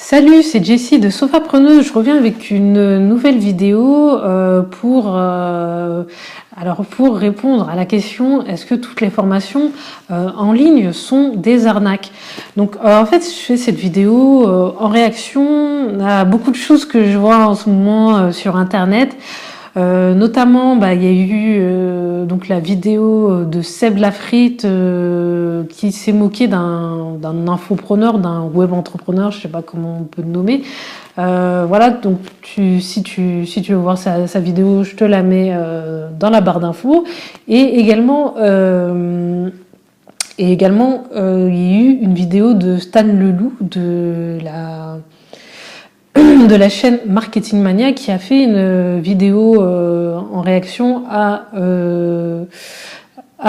Salut, c'est Jessie de Sofapreneuse. Je reviens avec une nouvelle vidéo pour répondre à la question est-ce que toutes les formations en ligne sont des arnaques? Donc en fait, je fais cette vidéo en réaction à beaucoup de choses que je vois en ce moment sur Internet. Notamment, il y a eu donc la vidéo de Seb Lafrite qui s'est moqué d'un infopreneur, d'un web entrepreneur, je sais pas comment on peut le nommer. Voilà, donc si tu veux voir sa vidéo, je te la mets dans la barre d'infos. Et également, il y a eu une vidéo de Stan Leloup de la chaîne Marketing Mania qui a fait une vidéo en réaction à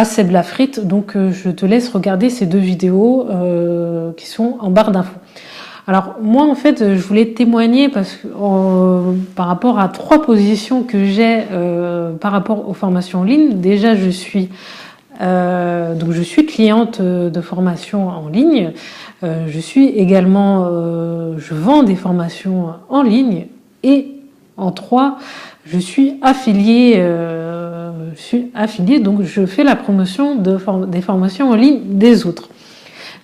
Seb Lafrite. Donc je te laisse regarder ces deux vidéos qui sont en barre d'infos. Alors moi en fait je voulais témoigner par rapport à trois positions que j'ai par rapport aux formations en ligne. Déjà je suis cliente de formation en ligne. Je suis également, je vends des formations en ligne et en trois, je suis affiliée. Donc je fais la promotion des formations en ligne des autres.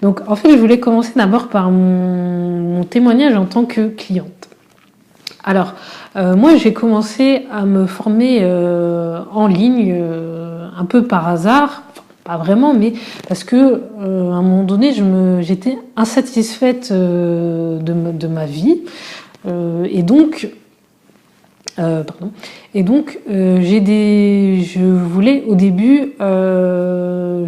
Donc en fait, je voulais commencer d'abord par mon témoignage en tant que cliente. Alors, moi, j'ai commencé à me former en ligne un peu par hasard. Pas vraiment, mais parce que à un moment donné, j'étais insatisfaite de ma vie, et donc je voulais au début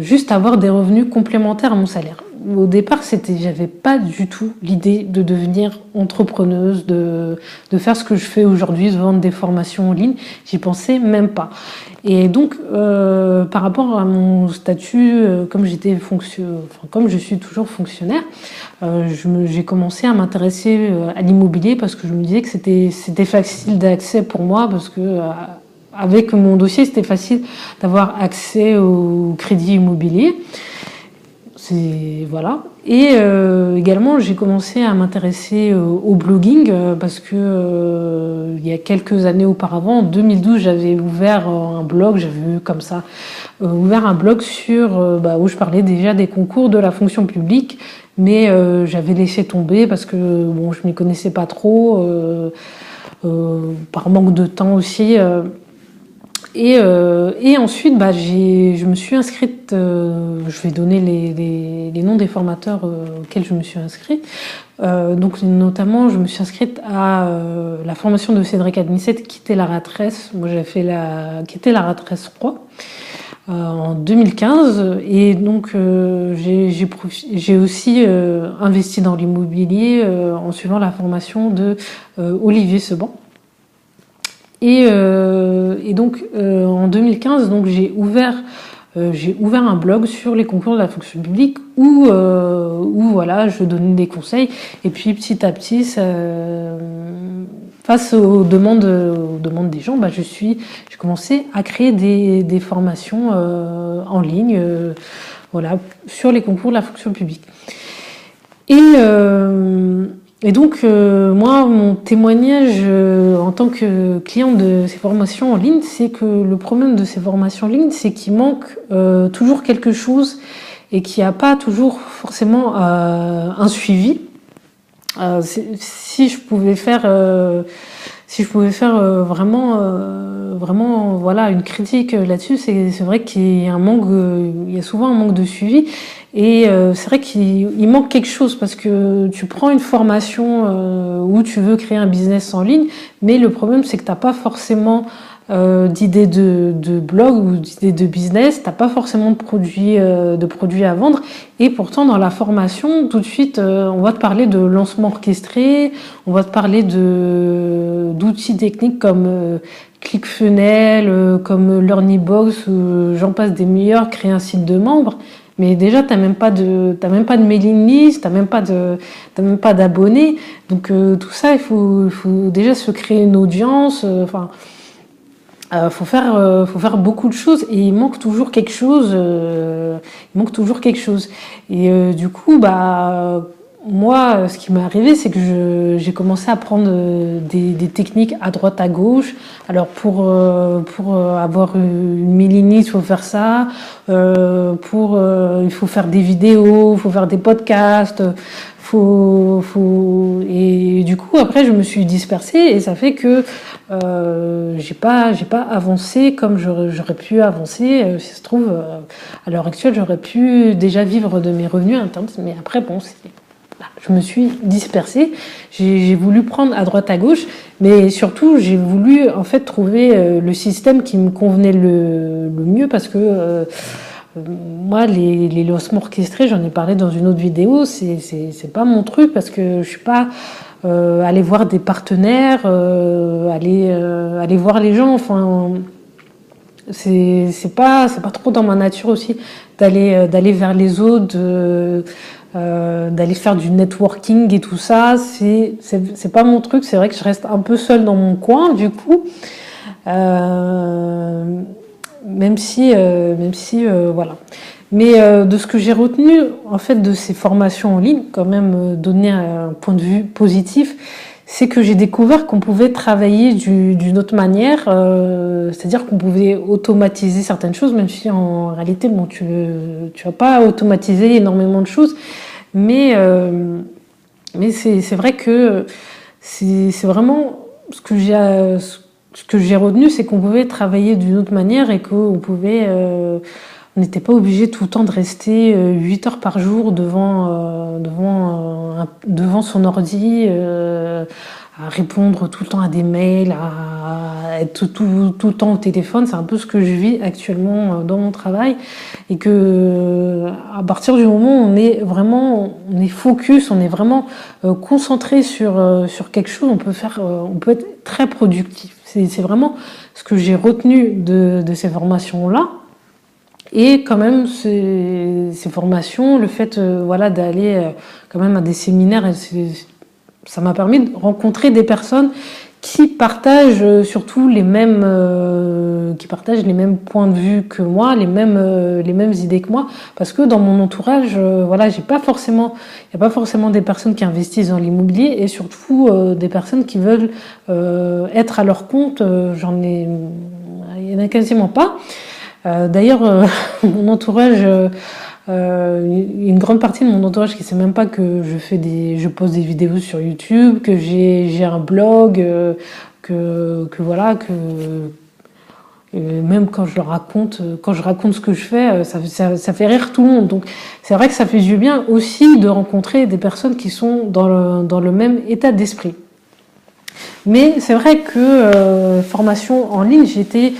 juste avoir des revenus complémentaires à mon salaire. Au départ, j'avais pas du tout l'idée de devenir entrepreneuse, de faire ce que je fais aujourd'hui, de vendre des formations en ligne. J'y pensais même pas. Et donc, par rapport à mon statut, comme je suis toujours fonctionnaire, j'ai commencé à m'intéresser à l'immobilier parce que je me disais que c'était facile d'accès pour moi parce que avec mon dossier, c'était facile d'avoir accès au crédit immobilier. Voilà. Et également, j'ai commencé à m'intéresser au blogging parce que il y a quelques années auparavant, en 2012, j'avais ouvert un blog, ouvert un blog où je parlais déjà des concours de la fonction publique, mais j'avais laissé tomber parce que je m'y connaissais pas trop, par manque de temps aussi. Et ensuite, je me suis inscrite, je vais donner les noms des formateurs auxquels je me suis inscrite. Donc notamment, je me suis inscrite à la formation de Cédric Admissette, qui était la rat race. Moi, j'ai fait qui était la rat race 3 en 2015. Et donc, j'ai aussi investi dans l'immobilier en suivant la formation de Olivier Seban. Et donc en 2015, donc j'ai ouvert un blog sur les concours de la fonction publique où voilà, je donnais des conseils. Et puis petit à petit, face aux demandes des gens, j'ai commencé à créer des formations en ligne, voilà, sur les concours de la fonction publique. Et donc, moi, mon témoignage en tant que cliente de ces formations en ligne, c'est que le problème de ces formations en ligne, c'est qu'il manque toujours quelque chose et qu'il n'y a pas toujours forcément un suivi. Si je pouvais faire vraiment voilà, une critique là-dessus, c'est vrai qu'il y a il y a souvent un manque de suivi. Et c'est vrai qu'il manque quelque chose parce que tu prends une formation où tu veux créer un business en ligne, mais le problème c'est que tu n'as pas forcément d'idées de blog ou d'idées de business, tu n'as pas forcément de produits à vendre. Et pourtant dans la formation, tout de suite, on va te parler de lancement orchestré, on va te parler d'outils techniques comme ClickFunnels, comme LearnyBox, j'en passe des meilleurs, créer un site de membres. Mais déjà, t'as même pas de mailing list, t'as même pas d'abonnés. Donc tout ça, il faut déjà se créer une audience. Faut faire beaucoup de choses et il manque toujours quelque chose. Et du coup, moi, ce qui m'est arrivé, c'est que j'ai commencé à prendre des techniques à droite, à gauche. Alors pour avoir une mélinite, il faut faire ça. Il faut faire des vidéos, il faut faire des podcasts. Et du coup, après, je me suis dispersée et ça fait que j'ai pas avancé comme j'aurais pu avancer. Si ça se trouve, à l'heure actuelle, j'aurais pu déjà vivre de mes revenus internes. Mais après, bon, je me suis dispersée. J'ai voulu prendre à droite à gauche, mais surtout j'ai voulu en fait trouver le système qui me convenait le mieux parce que moi les lancements orchestrés, j'en ai parlé dans une autre vidéo, c'est pas mon truc parce que je suis pas aller voir des partenaires, aller voir les gens, enfin c'est pas trop dans ma nature aussi d'aller vers les autres, d'aller faire du networking et tout ça, c'est pas mon truc. C'est vrai que je reste un peu seule dans mon coin du coup, même si voilà. Mais de ce que j'ai retenu en fait de ces formations en ligne, quand même donner un point de vue positif, c'est que j'ai découvert qu'on pouvait travailler d'une autre manière, c'est-à-dire qu'on pouvait automatiser certaines choses, même si en réalité, bon, tu vas pas automatiser énormément de choses, mais c'est vrai que c'est vraiment ce que j'ai retenu, c'est qu'on pouvait travailler d'une autre manière et qu'on pouvait on n'était pas obligé tout le temps de rester 8 heures par jour devant son ordi, à répondre tout le temps à des mails, à être tout le temps au téléphone. C'est un peu ce que je vis actuellement dans mon travail. Et que à partir du moment où on est focus, on est vraiment concentré sur quelque chose, on peut être très productif. C'est vraiment ce que j'ai retenu de ces formations-là. Et quand même, ces formations, le fait d'aller quand même à des séminaires, ça m'a permis de rencontrer des personnes qui partagent surtout les mêmes points de vue que moi, les mêmes idées que moi, parce que dans mon entourage, il n'y a pas forcément des personnes qui investissent dans l'immobilier et surtout des personnes qui veulent être à leur compte. Il y en a quasiment pas. D'ailleurs, mon entourage, une grande partie de mon entourage qui sait même pas que je pose des vidéos sur YouTube, que j'ai un blog, même quand je raconte ce que je fais, ça fait rire tout le monde. Donc c'est vrai que ça fait du bien aussi de rencontrer des personnes qui sont dans le même état d'esprit. Mais c'est vrai que formation en ligne, j'étais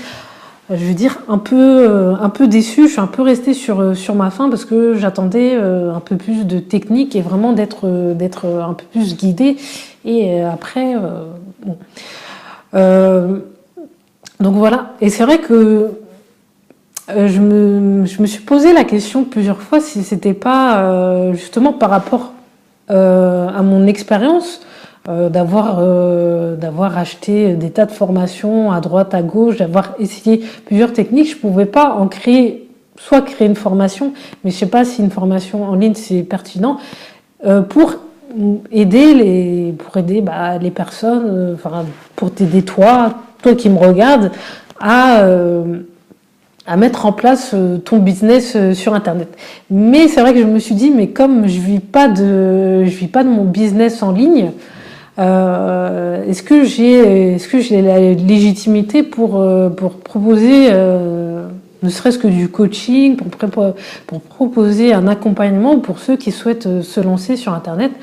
je veux dire un peu déçue, je suis un peu restée sur ma faim parce que j'attendais un peu plus de technique et vraiment d'être un peu plus guidée. Et après, bon. Donc voilà. Et c'est vrai que je me suis posé la question plusieurs fois si c'était pas justement par rapport à mon expérience. D'avoir acheté des tas de formations à droite, à gauche, d'avoir essayé plusieurs techniques, je pouvais pas créer une formation, mais je sais pas si une formation en ligne c'est pertinent pour aider les personnes, pour t'aider toi qui me regardes à mettre en place ton business sur internet. Mais c'est vrai que je me suis dit, mais comme je vis pas de mon business en ligne, est-ce que j'ai la légitimité pour proposer ne serait-ce que du coaching, pour proposer un accompagnement pour ceux qui souhaitent se lancer sur internet.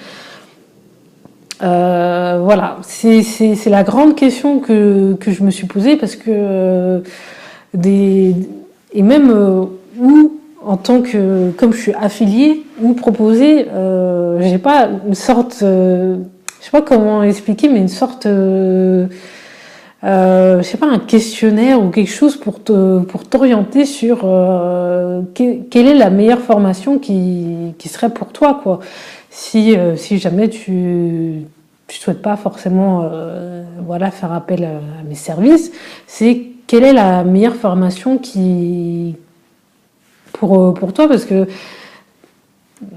Voilà, c'est la grande question que je me suis posée parce que en tant que comme je suis affiliée ou proposer, j'ai pas une sorte je sais pas comment expliquer, mais une sorte, je sais pas, un questionnaire ou quelque chose pour t'orienter sur quelle est la meilleure formation qui serait pour toi, quoi. Si jamais tu souhaites pas forcément, faire appel à mes services, c'est quelle est la meilleure formation pour toi, parce que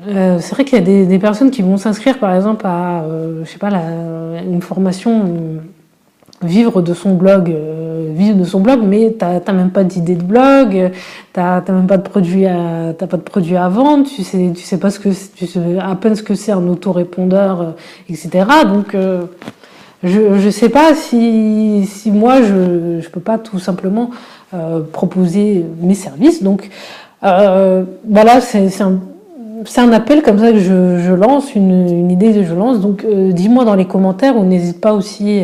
c'est vrai qu'il y a des personnes qui vont s'inscrire par exemple à, je sais pas, une formation vivre de son blog, mais t'as même pas d'idée de blog, t'as même pas de produit t'as pas de produit à vendre, tu sais pas tu sais à peine ce que c'est un autorépondeur, etc. Donc je sais pas si moi je peux pas tout simplement proposer mes services. Donc voilà, c'est un appel comme ça que je lance, une idée que je lance. Donc dis-moi dans les commentaires, ou n'hésite pas aussi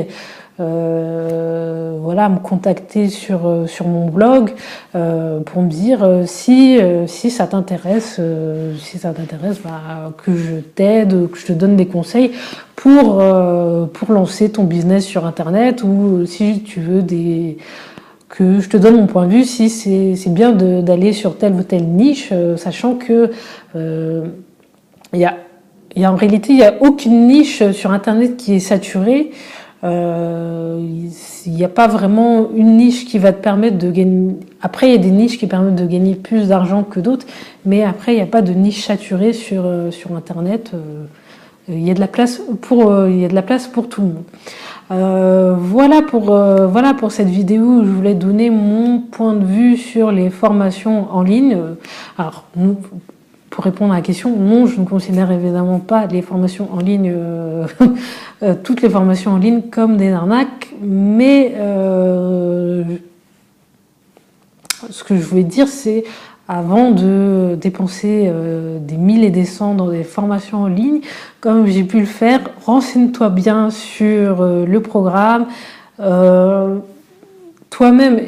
voilà, à me contacter sur mon blog pour me dire si ça t'intéresse, bah, que je t'aide, que je te donne des conseils pour lancer ton business sur internet, ou si tu veux que je te donne mon point de vue, si c'est bien d'aller sur telle ou telle niche, sachant que en réalité, il n'y a aucune niche sur internet qui est saturée. Il n'y a pas vraiment une niche qui va te permettre de gagner. Après, il y a des niches qui permettent de gagner plus d'argent que d'autres, mais après, il n'y a pas de niche saturée sur internet. Il y a de la place pour tout le monde. Voilà pour cette vidéo où je voulais donner mon point de vue sur les formations en ligne. Alors, pour répondre à la question, non, je ne considère évidemment pas les formations en ligne, toutes les formations en ligne comme des arnaques, mais ce que je voulais dire, c'est avant de dépenser des 1000 et des cents dans des formations en ligne, comme j'ai pu le faire, renseigne-toi bien sur le programme, toi-même.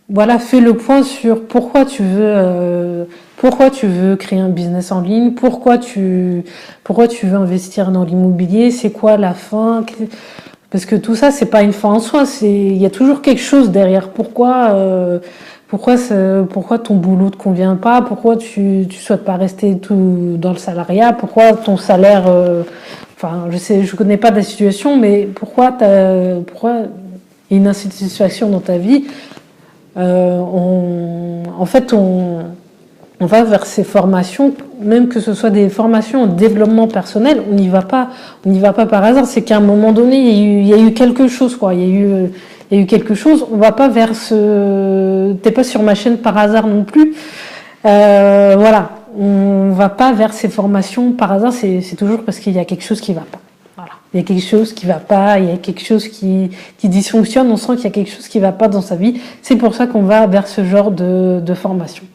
Voilà, fais le point sur pourquoi tu veux créer un business en ligne, pourquoi tu veux investir dans l'immobilier, c'est quoi la fin, parce que tout ça c'est pas une fin en soi, il y a toujours quelque chose derrière. Pourquoi ton boulot te convient pas, pourquoi tu souhaites pas rester tout dans le salariat, pourquoi ton salaire, enfin je connais pas ta situation, mais pourquoi il y a une insatisfaction dans ta vie. En fait, on va vers ces formations, même que ce soit des formations en développement personnel, on n'y va pas par hasard. C'est qu'à un moment donné, il y a eu quelque chose, quoi. Il y a eu quelque chose. On va pas vers t'es pas sur ma chaîne par hasard non plus. Voilà. On va pas vers ces formations par hasard. C'est toujours parce qu'il y a quelque chose qui va pas. Voilà. Il y a quelque chose qui va pas, il y a quelque chose qui dysfonctionne, on sent qu'il y a quelque chose qui va pas dans sa vie. C'est pour ça qu'on va vers ce genre de formation.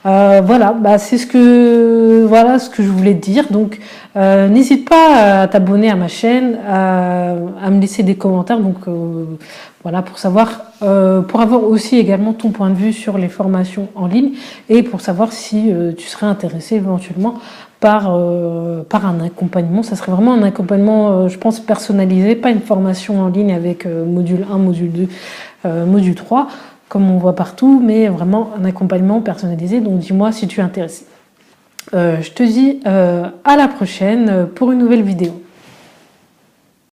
Voilà, bah c'est ce que je voulais te dire. Donc n'hésite pas à t'abonner à ma chaîne, à me laisser des commentaires. Donc voilà, pour avoir aussi également ton point de vue sur les formations en ligne, et pour savoir si tu serais intéressé éventuellement par un accompagnement. Ça serait vraiment un accompagnement, je pense, personnalisé, pas une formation en ligne avec module 1, module 2, module 3, comme on voit partout, mais vraiment un accompagnement personnalisé. Donc dis-moi si tu es intéressé. Je te dis à la prochaine pour une nouvelle vidéo.